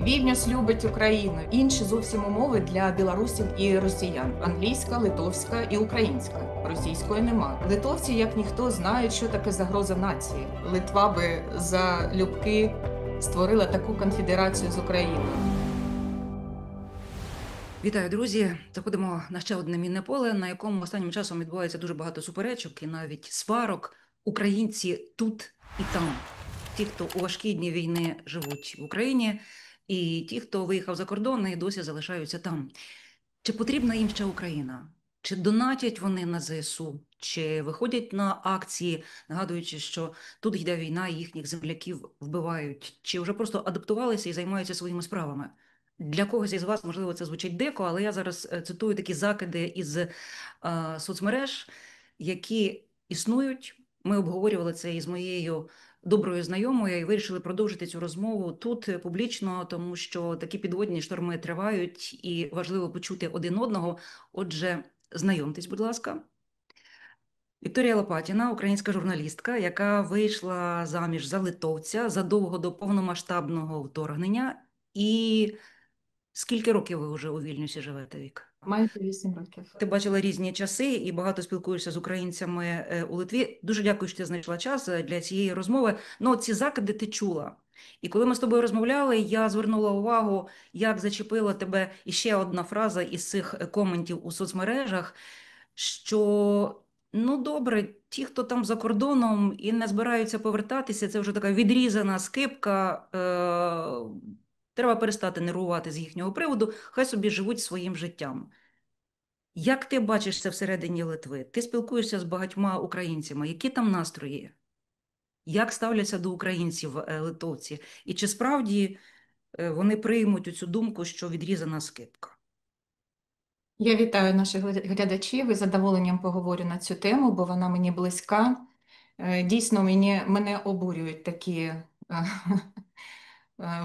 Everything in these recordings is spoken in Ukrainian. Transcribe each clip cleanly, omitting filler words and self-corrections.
Вільнюс любить Україну. Інші зовсім умови для білорусів і росіян: англійська, литовська і українська. Російської нема. Литовці, як ніхто, знають, що таке загроза нації. Литва би залюбки створила таку конфедерацію з Україною. Вітаю, друзі! Заходимо на ще одне мінне поле, на якому останнім часом відбувається дуже багато суперечок і навіть сварок. Українці тут і там. Ті, хто у важкі дні війни живуть в Україні, і ті, хто виїхав за кордон і досі залишаються там. Чи потрібна їм ще Україна? Чи донатять вони на ЗСУ? Чи виходять на акції, нагадуючи, що тут йде війна, і їхніх земляків вбивають? Чи вже просто адаптувалися і займаються своїми справами? Для когось із вас, можливо, це звучить дико, але я зараз цитую такі закиди із соцмереж, які існують. Ми обговорювали це із моєю доброю знайомою і вирішили продовжити цю розмову тут публічно, тому що такі підводні шторми тривають і важливо почути один одного. Отже, знайомтесь, будь ласка. Вікторія Лопатіна, українська журналістка, яка вийшла заміж за литовця задовго до повномасштабного вторгнення. І скільки років ви вже у Вільнюсі живете, Вік? Маєте 8 років. Ти бачила різні часи і багато спілкуєшся з українцями у Литві. Дуже дякую, що ти знайшла час для цієї розмови. Ну, ці закиди ти чула. І коли ми з тобою розмовляли, я звернула увагу, як зачепила тебе іще одна фраза із цих коментів у соцмережах, що, ну добре, ті, хто там за кордоном і не збираються повертатися, це вже така відрізана скипка, треба перестати нервувати з їхнього приводу, хай собі живуть своїм життям. Як ти бачиш це всередині Литви? Ти спілкуєшся з багатьма українцями. Які там настрої? Як ставляться до українців литовці? І чи справді вони приймуть цю думку, що відрізана скипка? Я вітаю наших глядачів і з задоволенням поговорю на цю тему, бо вона мені близька. Дійсно, мене обурюють такі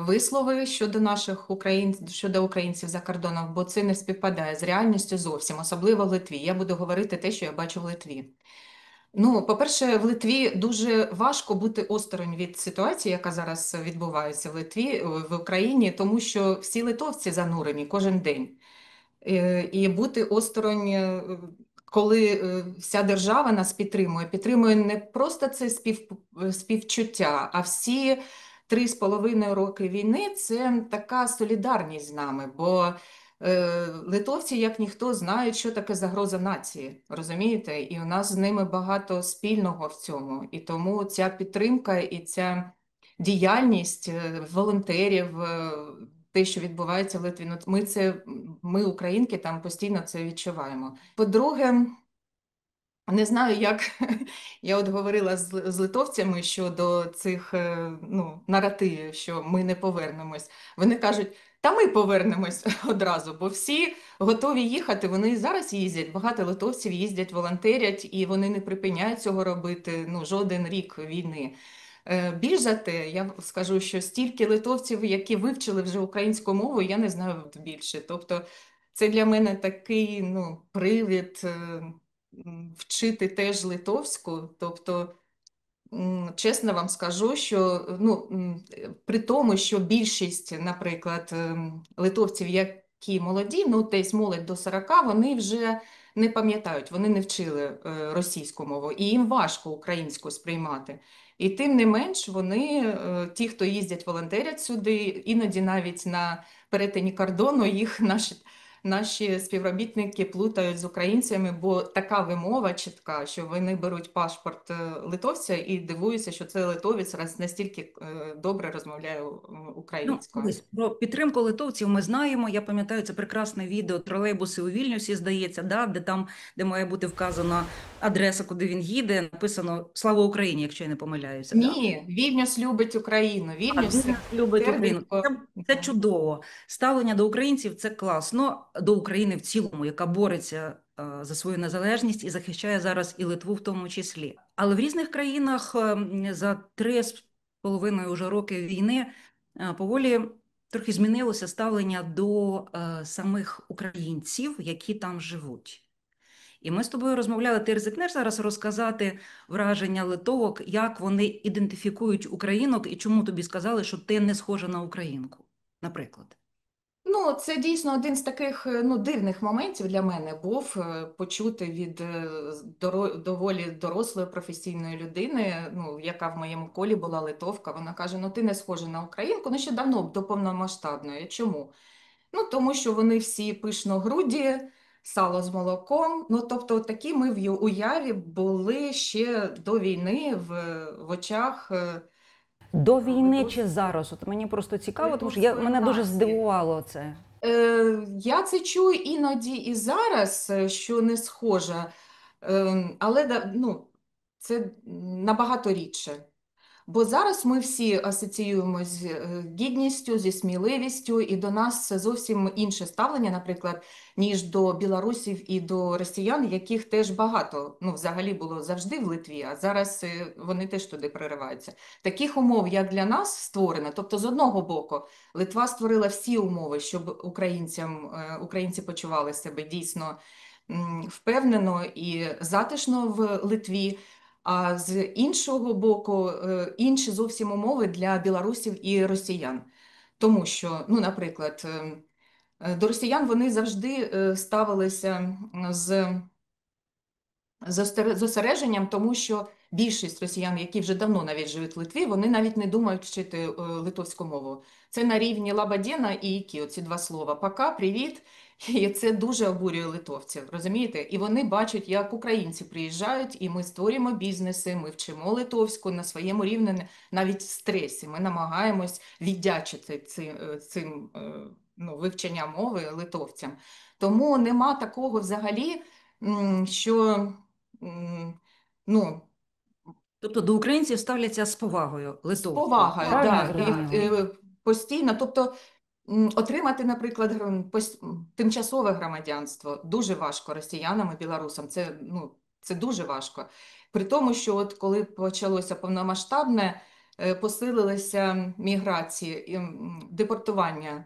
вислови щодо українців за кордоном, бо це не співпадає з реальністю зовсім, особливо в Литві. Я буду говорити те, що я бачу в Литві. Ну, по-перше, в Литві дуже важко бути осторонь від ситуації, яка зараз відбувається в Литві, в Україні, тому що всі литовці занурені кожен день. І бути осторонь, коли вся держава нас підтримує не просто це співчуття, а всі 3,5 роки війни це така солідарність з нами, бо литовці, як ніхто, знають, що таке загроза нації, розумієте? І у нас з ними багато спільного в цьому. І тому ця підтримка і ця діяльність волонтерів, те, що відбувається в Литві, ну, ми, українки, там постійно це відчуваємо. По-друге, не знаю, як я от говорила з литовцями щодо цих наративів, що ми не повернемось. Вони кажуть, та ми повернемось одразу, бо всі готові їхати, вони і зараз їздять, багато литовців їздять, волонтерять, і вони не припиняють цього робити, жоден рік війни. Більш за те, я скажу, що стільки литовців, які вивчили вже українську мову, я не знаю більше. Тобто це для мене такий привід вчити теж литовську. Тобто, чесно вам скажу, що при тому, що більшість, наприклад, литовців, які молоді, десь молодь до 40, вони вже не пам'ятають, вони не вчили російську мову, і їм важко українську сприймати. І тим не менш, вони, ті, хто їздять, волонтерять сюди, іноді навіть на перетині кордону їх наші співробітники плутають з українцями, бо така вимова чітка, що вони беруть паспорт литовця і дивуються, що це литовець раз настільки добре розмовляє українською. Про підтримку литовців ми знаємо. Я пам'ятаю, це прекрасне відео «Тролейбуси у Вільнюсі», здається, де має бути вказана адреса, куди він їде, написано «Слава Україні», якщо я не помиляюся. Ні, Вільнюс любить Україну. Вільнюс любить Україну. Це чудово. Ставлення до українців – це класно. До України в цілому, яка бореться за свою незалежність і захищає зараз і Литву в тому числі. Але в різних країнах за 3,5 уже роки війни поволі трохи змінилося ставлення до самих українців, які там живуть. І ми з тобою розмовляли, ти ризикнеш зараз розказати враження литовок, як вони ідентифікують українок і чому тобі сказали, що ти не схожа на українку? наприклад? Ну, це дійсно один з таких дивних моментів для мене був почути від доволі дорослої професійної людини, яка в моєму колі була литовка. Вона каже: ну ти не схожа на українку, ну ще давно до повномасштабної. Чому? Ну, тому що вони всі пишногруді, сало з молоком. Ну, тобто, такі ми в уяві були ще до війни в очах До війни чи литовської зараз? От мені просто цікаво, тому що литовської мене дуже нації. здивувало це. Я це чую іноді і зараз, що не схожа, але це набагато рідше. Бо зараз ми всі асоціюємо з гідністю, зі сміливістю, і до нас це зовсім інше ставлення, наприклад, ніж до білорусів і до росіян, яких теж багато, взагалі було завжди в Литві, а зараз вони теж туди прориваються. Таких умов, як для нас, створено. Тобто, з одного боку, Литва створила всі умови, щоб українці почували себе дійсно впевнено і затишно в Литві. А з іншого боку, інші зовсім умови для білорусів і росіян. Тому що, наприклад, до росіян вони завжди ставилися з зосередженням, тому що більшість росіян, які вже давно навіть живуть в Литві, вони навіть не думають вчити литовську мову. Це на рівні лабадєна і які, оці два слова. Пока, привіт. І це дуже обурює литовців, розумієте? І вони бачать, як українці приїжджають, і ми створюємо бізнеси, ми вчимо литовську на своєму рівні, навіть в стресі. Ми намагаємось віддячити цим вивченням мови литовцям. Тому нема такого взагалі, що ну, Тобто до українців ставляться з повагою з литовців. повагою, Правильно я да, і зрозуміла? постійно. Тобто отримати, наприклад, тимчасове громадянство дуже важко росіянам і білорусам. Це дуже важко. При тому, що от коли почалося повномасштабне, посилилися міграції і депортування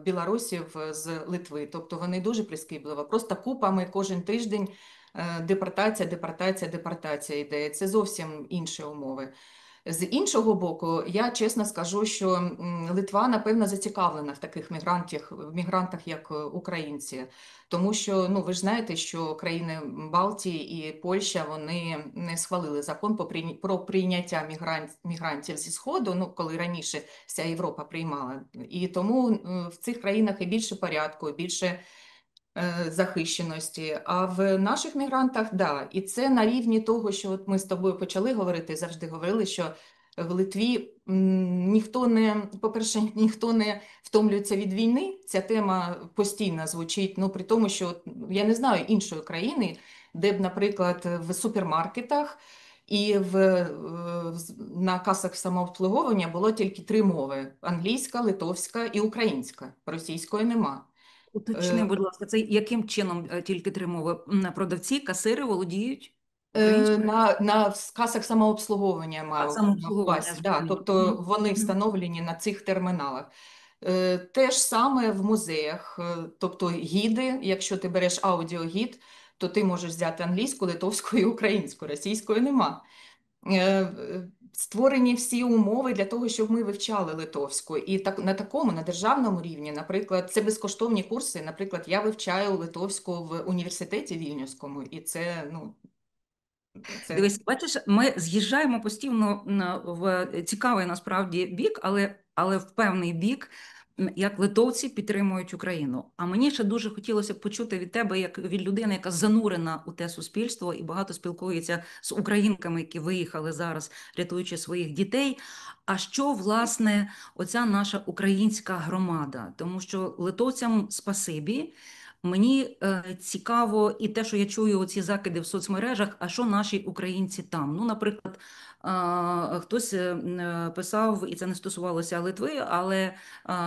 білорусів з Литви. Тобто вони дуже прискіпливо, просто купами кожен тиждень депортація, депортація, депортація йде. Це зовсім інші умови. З іншого боку, я чесно скажу, що Литва, напевно, зацікавлена в таких мігрантах, як українці. Тому що, ви ж знаєте, що країни Балтії і Польща, вони не схвалили закон про прийняття мігрантів зі Сходу, коли раніше вся Європа приймала. І тому в цих країнах і більше порядку, і більше захищеності. А в наших мігрантах, да, і це на рівні того, що от ми з тобою почали говорити, завжди говорили, що в Литві по-перше, ніхто не втомлюється від війни. Ця тема постійно звучить. При тому, що я не знаю іншої країни, де б, наприклад, в супермаркетах і на касах самообслуговування було тільки три мови: англійська, литовська і українська. Російської нема. Уточни, Е, будь ласка, це яким чином тільки три мови? Продавці, касири володіють українською? на касах самообслуговування А маю на самообслуговування, увазі. Да, зрозуміло. тобто Мгм. вони Мгм. встановлені на цих терміналах. Те ж саме в музеях, тобто гіди, якщо ти береш аудіогід, то ти можеш взяти англійську, литовську і українську, російської нема. Створені всі умови для того, щоб ми вивчали литовську. І так на державному рівні, наприклад, це безкоштовні курси. Наприклад, я вивчаю литовську в університеті Вільнюському, і це Дивись, бачиш, ми з'їжджаємо постійно в цікавий насправді бік, але в певний бік, як литовці підтримують Україну. А мені ще дуже хотілося б почути від тебе, як від людини, яка занурена у те суспільство і багато спілкується з українками, які виїхали зараз, рятуючи своїх дітей. А що, власне, оця наша українська громада? Тому що литовцям спасибі. Мені цікаво і те, що я чую оці закиди в соцмережах, а що наші українці там? Ну, наприклад, хтось писав, і це не стосувалося Литви, але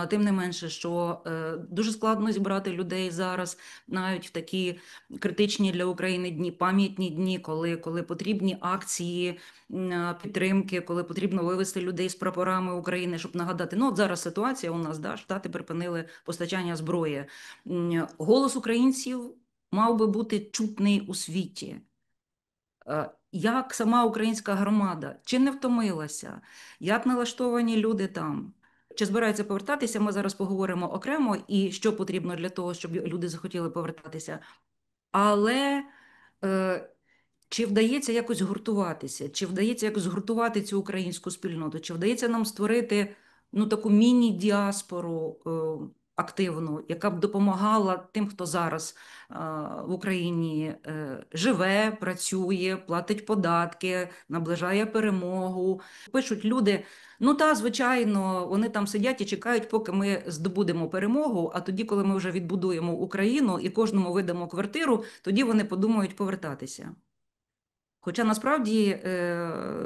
тим не менше, що дуже складно зібрати людей зараз, навіть в такі критичні для України дні, пам'ятні дні, коли потрібні акції підтримки, коли потрібно вивести людей з прапорами України, щоб нагадати, ну от зараз ситуація у нас, да, Штати припинили постачання зброї. Голос українців мав би бути чутний у світі. Як сама українська громада, чи не втомилася, як налаштовані люди там? Чи збираються повертатися? Ми зараз поговоримо окремо і що потрібно для того, щоб люди захотіли повертатися. Але е, чи вдається якось гуртуватися, чи вдається якось згуртувати цю українську спільноту, чи вдається нам створити таку міні-діаспору активну, яка б допомагала тим, хто зараз в Україні живе, працює, платить податки, наближає перемогу. Пишуть люди. Ну та, звичайно, вони там сидять і чекають, поки ми здобудемо перемогу. А тоді, коли ми вже відбудуємо Україну і кожному видамо квартиру, тоді вони подумають повертатися. Хоча насправді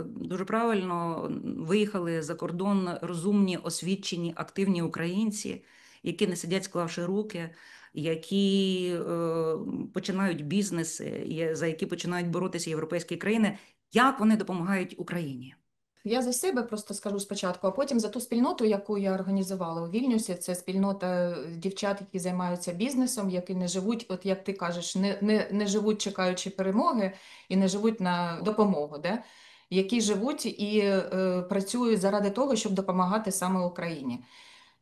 дуже правильно виїхали за кордон розумні, освічені, активні українці, які не сидять, склавши руки, які починають бізнеси, за які починають боротися європейські країни. Як вони допомагають Україні? Я за себе просто скажу спочатку, а потім за ту спільноту, яку я організувала у Вільнюсі. Це спільнота дівчат, які займаються бізнесом, які не живуть, от як ти кажеш, не живуть чекаючи перемоги і не живуть на допомогу, де? Які живуть і працюють заради того, щоб допомагати саме Україні.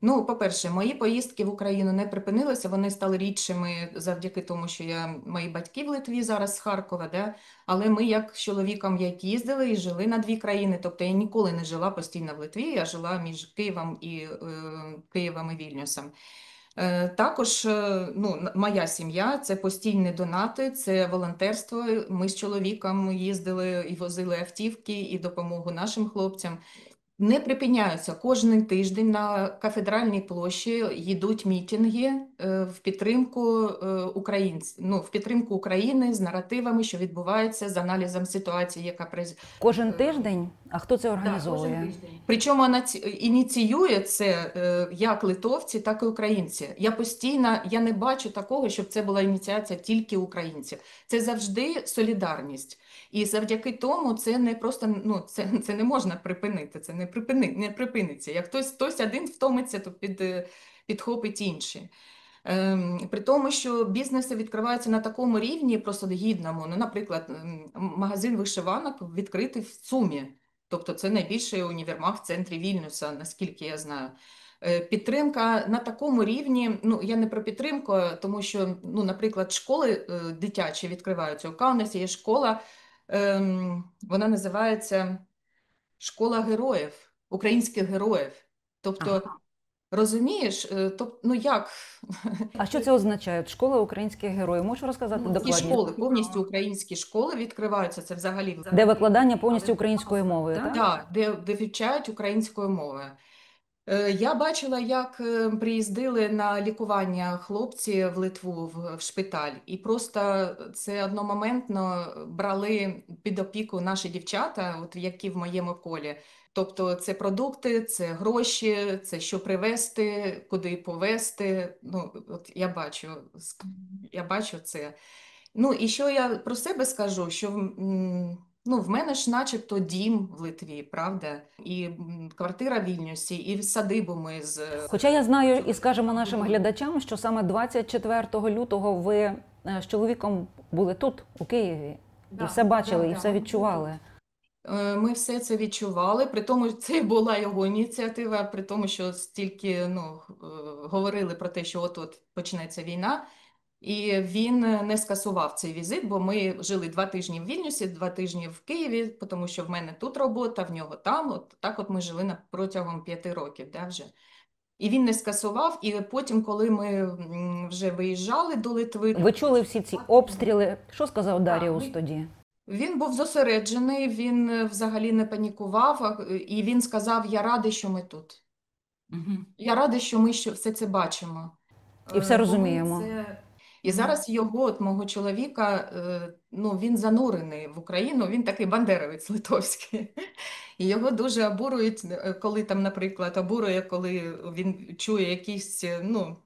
Ну, по-перше, мої поїздки в Україну не припинилися, вони стали рідшими завдяки тому, що мої батьки в Литві зараз з Харкова, да? Але ми як з чоловіком як їздили і жили на дві країни. Тобто я ніколи не жила постійно в Литві, я жила між Києвом і Вільнюсом. Також ну, моя сім'я це постійні донати, це волонтерство. Ми з чоловіком їздили і возили автівки і допомогу нашим хлопцям. Не припиняються. Кожен тиждень на Кафедральній площі йдуть мітинги в підтримку в підтримку України з наративами, що відбувається, з аналізом ситуації, яка Кожен тиждень? А хто це Да, кожен організовує? тиждень. Причому ініціює це як литовці, так і українці. Я не бачу такого, щоб це була ініціація тільки українців. Це завжди солідарність. І завдяки тому це не просто це не можна припинити, це не припиниться. Як хтось один втомиться, то підхопить інші. При тому, що бізнеси відкриваються на такому рівні, просто гідному. Ну, наприклад, магазин вишиванок відкритий в ЦУМі. Тобто це найбільший універмаг в центрі Вільнюса, наскільки я знаю. Підтримка на такому рівні, ну я не про підтримку, тому що, ну, наприклад, школи дитячі відкриваються. У Каунасі є школа, вона називається Школа героїв, українських героїв. Тобто, Ага. розумієш, ну як? А що це означає? Школа українських героїв. Можеш розказати Ну, ці докладніше? школи, повністю українські школи відкриваються, це взагалі Де викладання повністю українською мовою, так? да, де вивчають українською мовою. Я бачила, як приїздили на лікування хлопці в Литву в шпиталь, і просто це одномоментно брали під опіку наші дівчата, от які в моєму колі. Тобто це продукти, це гроші, це що привезти, куди повезти. Ну, от я бачу це. Ну і що я про себе скажу, що ну, в мене ж начебто дім в Литві, правда? І квартира в Вільнюсі, і в садибу ми з... Хоча я знаю і скажемо нашим глядачам, що саме 24 лютого ви з чоловіком були тут, у Києві, і все бачили, і все відчували. Ми все це відчували, при тому це була його ініціатива, при тому, що стільки говорили про те, що от почнеться війна. І він не скасував цей візит, бо ми жили 2 тижні в Вільнюсі, 2 тижні в Києві, тому що в мене тут робота, в нього там. От так от ми жили протягом 5 років, да, вже. І він не скасував, і потім, коли ми вже виїжджали до Литви... Ви чули всі ці обстріли. Що сказав Даріус тоді? Він був зосереджений, він взагалі не панікував, і він сказав, я радий, що ми тут. Угу. Я радий, що ми все це бачимо. І все розуміємо. І зараз його, от мого чоловіка, ну, він занурений в Україну, він такий бандеровець литовський. І його дуже обурюють, коли там, наприклад, обурює, коли він чує якісь, ну,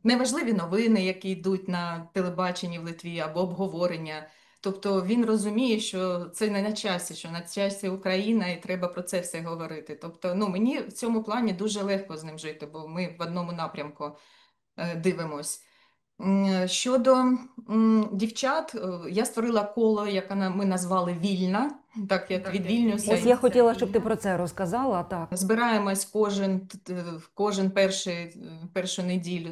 неважливі новини, які йдуть на телебаченні в Литві, або обговорення. Тобто він розуміє, що це не на часі, що на часі Україна і треба про це все говорити. Тобто, ну, мені в цьому плані дуже легко з ним жити, бо ми в одному напрямку дивимось. Щодо дівчат, я створила коло, яке ми назвали Вільна, так як від Вільнюса. Ось я хотіла, щоб ти про це розказала. Так. Збираємось кожен першу неділю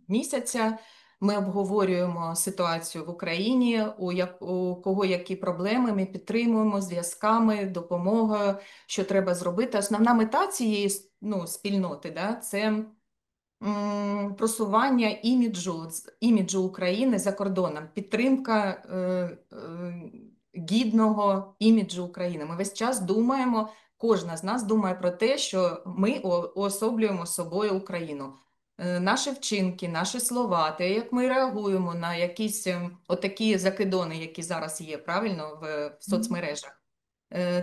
місяця. Ми обговорюємо ситуацію в Україні, у кого які проблеми, ми підтримуємо зв'язками, допомогою, що треба зробити. Основна мета цієї спільноти, да, це просування іміджу України за кордоном, підтримка гідного іміджу України. Ми весь час думаємо, кожна з нас думає про те, що ми уособлюємо собою Україну. Наші вчинки, наші слова, те, як ми реагуємо на якісь отакі закидони, які зараз є, правильно, в соцмережах.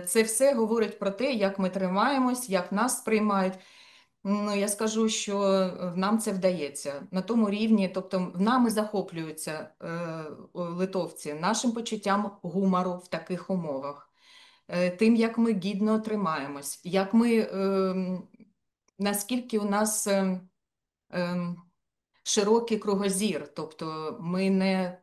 Це все говорить про те, як ми тримаємось, як нас сприймають. Ну, я скажу, що нам це вдається на тому рівні, тобто нами захоплюються литовці нашим почуттям гумору в таких умовах, тим, як ми гідно тримаємось, як ми, наскільки у нас широкий кругозір, тобто ми не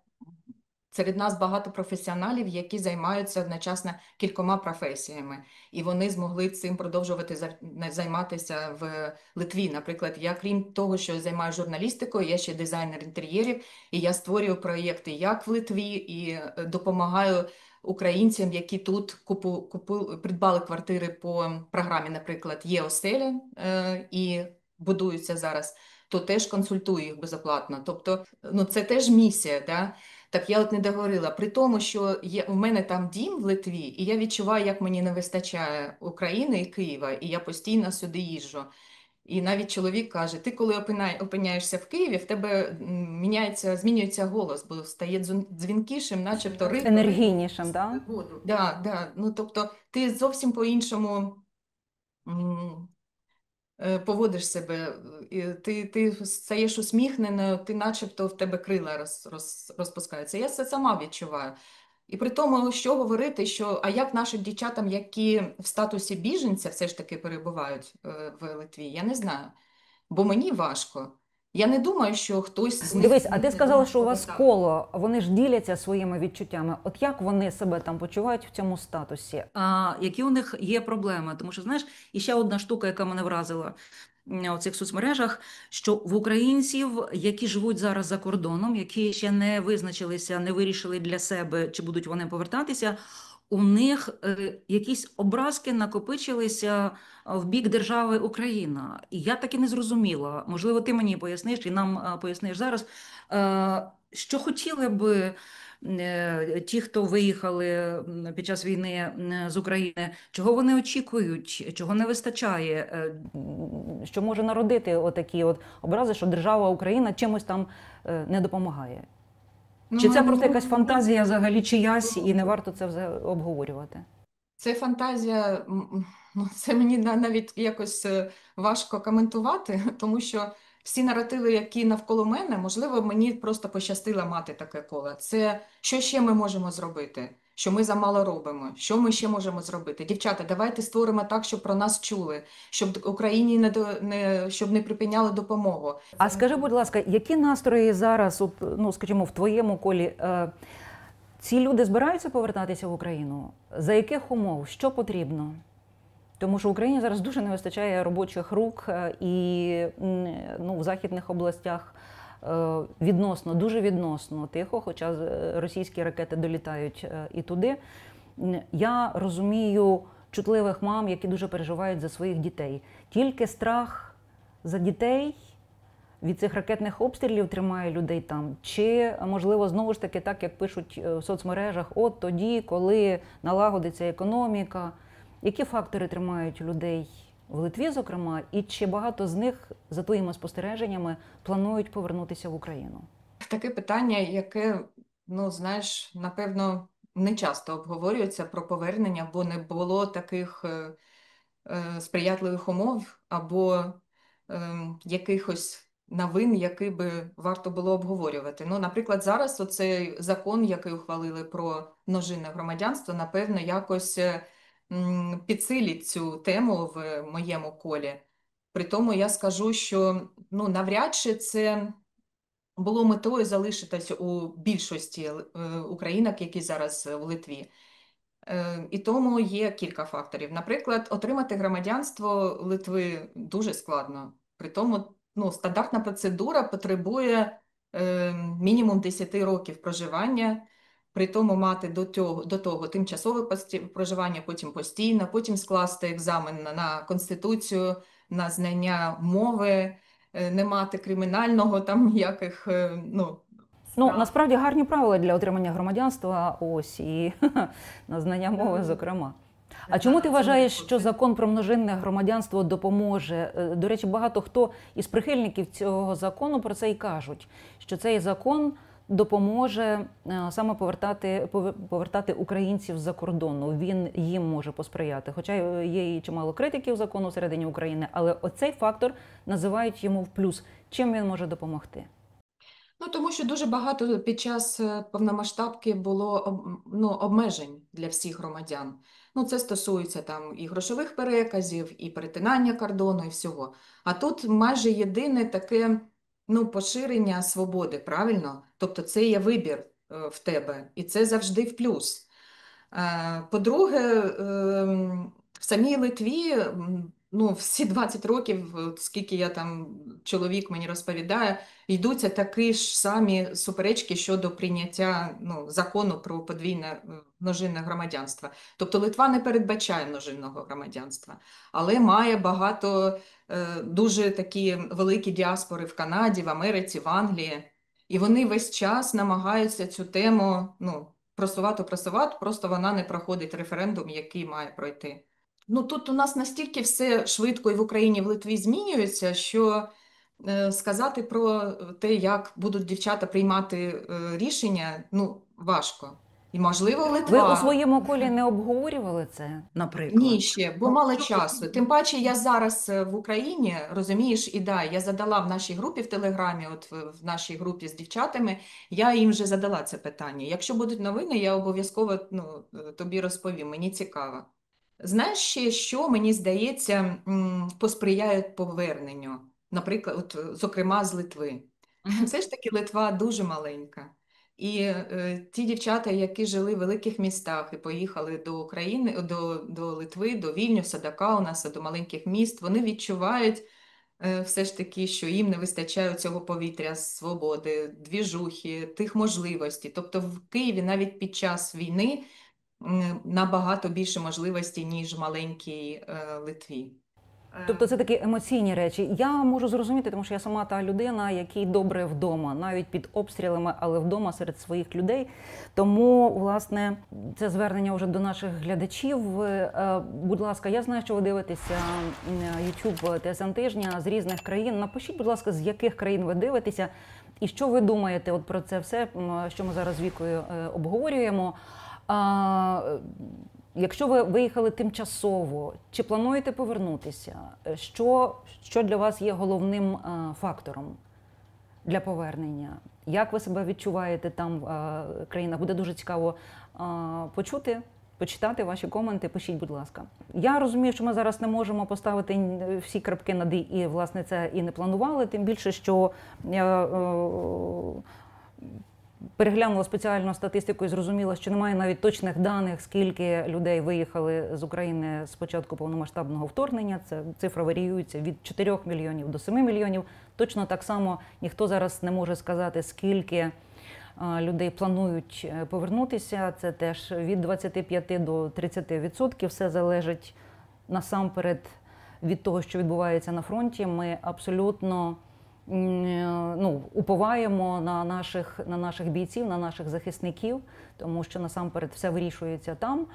серед нас багато професіоналів, які займаються одночасно кількома професіями, і вони змогли цим продовжувати займатися в Литві. Наприклад, я, крім того, що займаюся журналістикою, я ще дизайнер інтер'єрів, і я створюю проєкти як в Литві, і допомагаю українцям, які тут придбали квартири по програмі, наприклад, «Є оселя» і будуються зараз, то теж консультую їх безоплатно. Тобто, це теж місія, да? Так я от не договорила. При тому, що у мене там дім в Литві, і я відчуваю, як мені не вистачає України і Києва, і я постійно сюди їжджу. І навіть чоловік каже, ти коли опиняєшся в Києві, в тебе змінюється голос, бо стає дзвінкішим, начебто ритм. Енергійнішим, так? Да, да. Ну, тобто ти зовсім по-іншому поводиш себе, ти стаєш усміхненою, ти начебто в тебе крила розпускаються. Я це сама відчуваю. І при тому, що говорити, а як нашим дівчатам, які в статусі біженця все ж таки перебувають в Литві, я не знаю. Бо мені важко. Я не думаю, що хтось з них... Дивись, а ти сказала, що у вас коло, вони ж діляться своїми відчуттями. От як вони себе там почувають в цьому статусі? А які у них є проблеми? Тому що, знаєш, і ще одна штука, яка мене вразила у цих соцмережах, що в українців, які живуть зараз за кордоном, які ще не визначилися, не вирішили для себе, чи будуть вони повертатися, у них якісь образки накопичилися в бік держави Україна. І я так і не зрозуміла. Можливо, ти мені поясниш і нам поясниш зараз, що хотіли би ті, хто виїхали під час війни з України, чого вони очікують, чого не вистачає, що може народити отакі от образи, що держава Україна чимось там не допомагає. Чи це просто якась фантазія взагалі чиясь, і не варто це обговорювати? Це фантазія, це мені навіть якось важко коментувати, тому що всі наративи, які навколо мене, можливо, мені просто пощастило мати таке коло. Це що ще ми можемо зробити? Що ми замало робимо? Що ми ще можемо зробити? Дівчата, давайте створимо так, щоб про нас чули, щоб Україні щоб не припиняли допомогу. А скажи, будь ласка, які настрої зараз, скажімо, в твоєму колі, ці люди збираються повертатися в Україну? За яких умов? Що потрібно? Тому що в Україні зараз дуже не вистачає робочих рук, і в західних областях дуже відносно тихо, хоча російські ракети долітають і туди. Я розумію чутливих мам, які дуже переживають за своїх дітей. Тільки страх за дітей від цих ракетних обстрілів тримає людей там? Чи, можливо, знову ж таки, так, як пишуть в соцмережах, от тоді, коли налагодиться економіка, які фактори тримають людей в Литві, зокрема, і чи багато з них, за твоїми спостереженнями, планують повернутися в Україну? Таке питання, яке, знаєш, напевно, не часто обговорюється про повернення, бо не було таких сприятливих умов або якихось новин, які би варто було обговорювати. Наприклад, зараз оцей закон, який ухвалили про множинне громадянство, напевно, якось підсилить цю тему в моєму колі. При тому я скажу, що навряд чи це було метою залишитись у більшості українок, які зараз в Литві. І тому є кілька факторів. Наприклад, отримати громадянство Литви дуже складно. При тому, ну, стандартна процедура потребує мінімум 10 років проживання, при тому мати до того тимчасове проживання, потім постійно, потім скласти екзамен на конституцію, на знання мови, не мати кримінального там ніяких, ну, Ну, справ. насправді гарні правила для отримання громадянства, ось, і на знання мови, зокрема. А чому ти Це не вважаєш, що просто. закон про множинне громадянство допоможе? До речі, багато хто із прихильників цього закону про це і кажуть, що цей закон допоможе саме повертати українців з-за кордону. Він їм може посприяти. Хоча є і чимало критиків закону всередині України, але оцей фактор називають йому в плюс. Чим він може допомогти? Ну, тому що дуже багато під час повномасштабки було ну, обмежень для всіх громадян. Ну, це стосується там і грошових переказів, і перетинання кордону, і всього. А тут майже єдине таке, ну, поширення свободи, правильно? Тобто це є вибір в тебе, і це завжди в плюс. По-друге, в самій Литві, ну, всі 20 років, скільки я там, чоловік мені розповідає, йдуться такі ж самі суперечки щодо прийняття, ну, закону про подвійне множинне громадянство. Тобто Литва не передбачає множинного громадянства, але має багато, дуже такі великі діаспори в Канаді, в Америці, в Англії. І вони весь час намагаються цю тему, ну, просувати, просто вона не проходить референдум, який має пройти. Ну, тут у нас настільки все швидко і в Україні, і в Литві змінюється, що сказати про те, як будуть дівчата приймати рішення, ну, важко. І, можливо, Ви у Литва. своєму колі не обговорювали це, наприклад? Ні, ще, бо мало часу. Тим паче я зараз в Україні, розумієш, і да, я задала в нашій групі в Телеграмі, от в нашій групі з дівчатами, я їм вже задала це питання. Якщо будуть новини, я обов'язково, ну, тобі розповім, мені цікаво. Знаєш ще, що, мені здається, посприяє поверненню, наприклад, от, зокрема, з Литви. Мгм. Все ж таки Литва дуже маленька. І ті дівчата, які жили в великих містах і поїхали до України, до Литви, до Вільнюса, до Каунаса, до маленьких міст, вони відчувають все ж таки, що їм не вистачає цього повітря, свободи, двіжухи, тих можливостей. Тобто в Києві навіть під час війни набагато більше можливостей, ніж в маленькій Литві. Тобто це такі емоційні речі. Я можу зрозуміти, тому що я сама та людина, якій добре вдома, навіть під обстрілами, але вдома серед своїх людей. Тому, власне, це звернення вже до наших глядачів. Будь ласка, я знаю, що ви дивитеся YouTube ТСН Тижня з різних країн. Напишіть, будь ласка, з яких країн ви дивитеся і що ви думаєте от про це все, що ми зараз з Вікою обговорюємо. Якщо ви виїхали тимчасово, чи плануєте повернутися? Що для вас є головним фактором для повернення? Як ви себе відчуваєте там в країнах? Буде дуже цікаво почути, почитати ваші коменти. Пишіть, будь ласка. Я розумію, що ми зараз не можемо поставити всі крапки над «і», і, власне, це і не планували, тим більше, що я переглянула спеціальну статистику і зрозуміла, що немає навіть точних даних, скільки людей виїхали з України з початку повномасштабного вторгнення. Це цифра варіюється від 4 мільйонів до 7 мільйонів. Точно так само ніхто зараз не може сказати, скільки людей планують повернутися. Це теж від 25 до 30%. Все залежить насамперед від того, що відбувається на фронті. Ми абсолютно уповаємо на наших бійців, на наших захисників, тому що насамперед все вирішується там.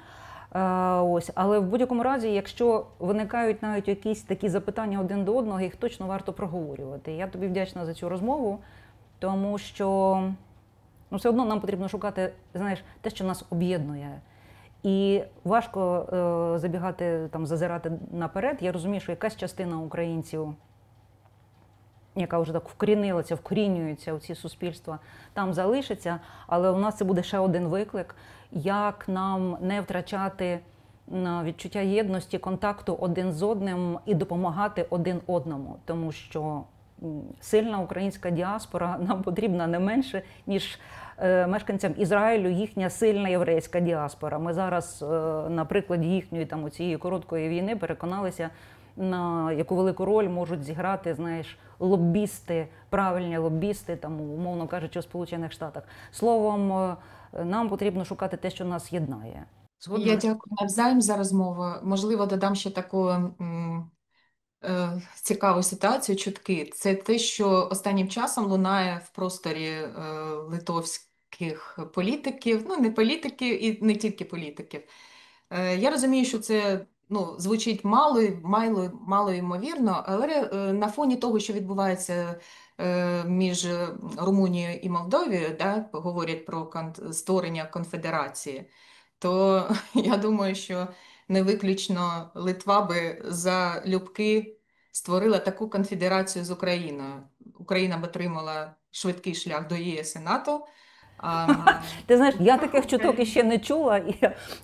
Ось, але в будь-якому разі, якщо виникають навіть якісь такі запитання один до одного, їх точно варто проговорювати. Я тобі вдячна за цю розмову, тому що все одно нам потрібно шукати, знаєш, те, що нас об'єднує. І важко забігати, зазирати наперед. Я розумію, що якась частина українців, яка вже так вкорінюється у ці суспільства, там залишиться, але у нас це буде ще один виклик, як нам не втрачати відчуття єдності, контакту один з одним і допомагати один одному, тому що сильна українська діаспора нам потрібна не менше, ніж мешканцям Ізраїлю їхня сильна єврейська діаспора. Ми зараз на прикладі їхньої там цієї короткої війни переконалися, на яку велику роль можуть зіграти, знаєш, лоббісти, правильні лоббісти, там, умовно кажучи, у Сполучених Штатах. Словом, нам потрібно шукати те, що нас єднає. Згодна? Я дякую навзаєм за розмову. Можливо, додам ще таку цікаву ситуацію, чутки. Це те, що останнім часом лунає в просторі литовських політиків, ну не політиків і не тільки політиків. Я розумію, що це звучить мало ймовірно, але на фоні того, що відбувається між Румунією і Молдовією, да, говорять про створення конфедерації, то я думаю, що не виключно Литва би залюбки створила таку конфедерацію з Україною. Україна б отримала швидкий шлях до ЄС і НАТО. Ти знаєш, я таких чуток іще не чула, і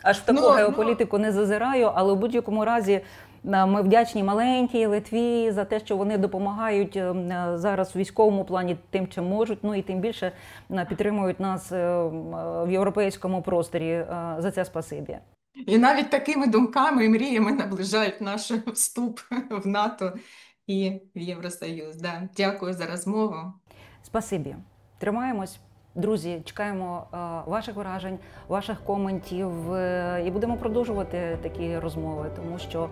аж в таку геополітику не зазираю, але у будь-якому разі ми вдячні маленькій Литві за те, що вони допомагають зараз в військовому плані тим, чим можуть, ну і тим більше підтримують нас в європейському просторі. За це спасибі. І навіть такими думками і мріями наближають наш вступ в НАТО і в Євросоюз. Да. Дякую за розмову. Спасибі. Тримаємось. Друзі, чекаємо ваших вражень, ваших коментів і будемо продовжувати такі розмови, тому що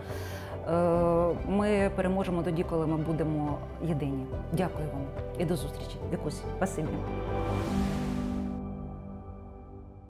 ми переможемо тоді, коли ми будемо єдині. Дякую вам і до зустрічі. Вікусь, спасибі.